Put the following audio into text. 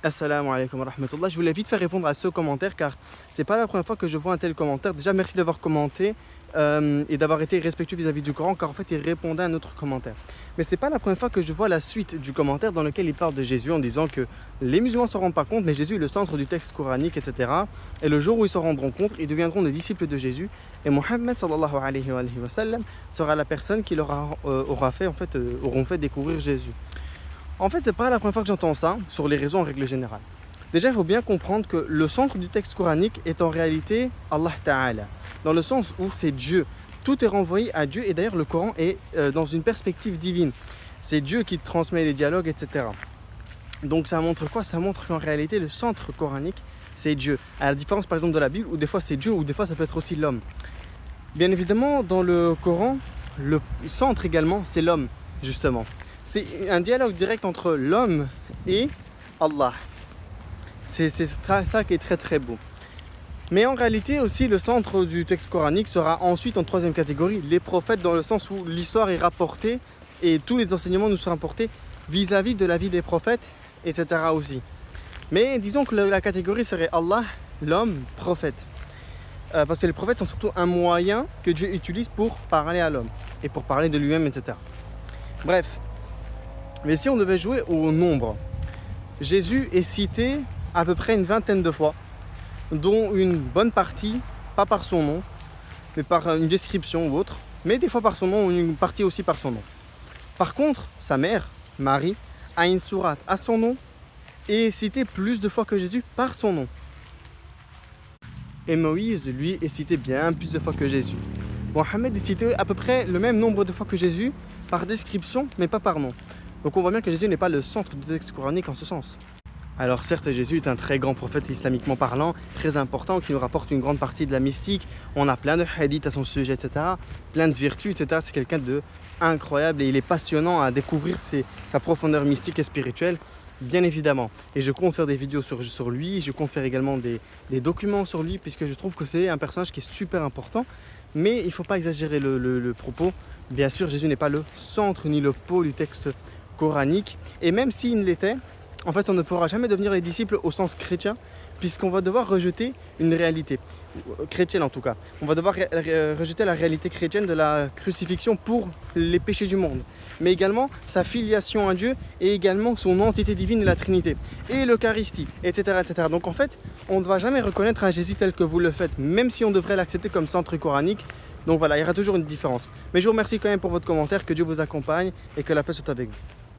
Assalamu alaikum wa rahmatullah. Je voulais vite faire répondre à ce commentaire car c'est pas la première fois que je vois un tel commentaire. Déjà, merci d'avoir commenté et d'avoir été respectueux vis-à-vis du Coran car en fait il répondait à notre commentaire. Mais c'est pas la première fois que je vois la suite du commentaire dans lequel il parle de Jésus en disant que les musulmans ne s'en rendent pas compte, mais Jésus est le centre du texte coranique, etc. Et le jour où ils s'en rendront compte, ils deviendront des disciples de Jésus. Et Mohammed sallallahu alayhi wa sallam sera la personne qui leur auront fait découvrir Jésus. En fait, c'est pas la première fois que j'entends ça sur les réseaux en règle générale. Déjà, il faut bien comprendre que le centre du texte coranique est en réalité Allah Ta'ala, dans le sens où c'est Dieu. Tout est renvoyé à Dieu et d'ailleurs le Coran est dans une perspective divine. C'est Dieu qui transmet les dialogues, etc. Donc ça montre quoi? Ça montre qu'en réalité le centre coranique c'est Dieu. À la différence par exemple de la Bible où des fois c'est Dieu ou des fois ça peut être aussi l'homme. Bien évidemment dans le Coran, le centre également c'est l'homme justement. C'est un dialogue direct entre l'homme et Allah. C'est ça qui est très très beau. Mais en réalité aussi le centre du texte coranique sera ensuite en troisième catégorie les prophètes, dans le sens où l'histoire est rapportée et tous les enseignements nous sont rapportés vis-à-vis de la vie des prophètes, etc. aussi. Mais disons que la catégorie serait Allah, l'homme, prophète. Parce que les prophètes sont surtout un moyen que Dieu utilise pour parler à l'homme et pour parler de lui-même, etc. Bref. Mais si on devait jouer au nombre, Jésus est cité à peu près une vingtaine de fois, dont une bonne partie, pas par son nom, mais par une description ou autre, mais des fois par son nom ou une partie aussi par son nom. Par contre, sa mère, Marie, a une sourate à son nom et est citée plus de fois que Jésus par son nom. Et Moïse, lui, est cité bien plus de fois que Jésus. Mohammed est cité à peu près le même nombre de fois que Jésus par description, mais pas par nom. Donc on voit bien que Jésus n'est pas le centre du texte coranique en ce sens. Alors certes, Jésus est un très grand prophète islamiquement parlant, très important, qui nous rapporte une grande partie de la mystique. On a plein de hadiths à son sujet, etc. Plein de vertus, etc. C'est quelqu'un d'incroyable et il est passionnant à découvrir sa profondeur mystique et spirituelle, bien évidemment. Et je compte faire des vidéos sur lui, je compte faire également des documents sur lui, puisque je trouve que c'est un personnage qui est super important. Mais il ne faut pas exagérer le propos. Bien sûr, Jésus n'est pas le centre ni le pôle du texte coranique, et même s'il l'était, en fait on ne pourra jamais devenir les disciples au sens chrétien, puisqu'on va devoir rejeter une réalité chrétienne, en tout cas on va devoir rejeter la réalité chrétienne de la crucifixion pour les péchés du monde, mais également sa filiation à Dieu et également son entité divine de la Trinité et l'Eucharistie, etc., etc. Donc en fait on ne va jamais reconnaître un Jésus tel que vous le faites, même si on devrait l'accepter comme centre coranique. Donc voilà, il y aura toujours une différence. Mais je vous remercie quand même pour votre commentaire, que Dieu vous accompagne et que la paix soit avec vous.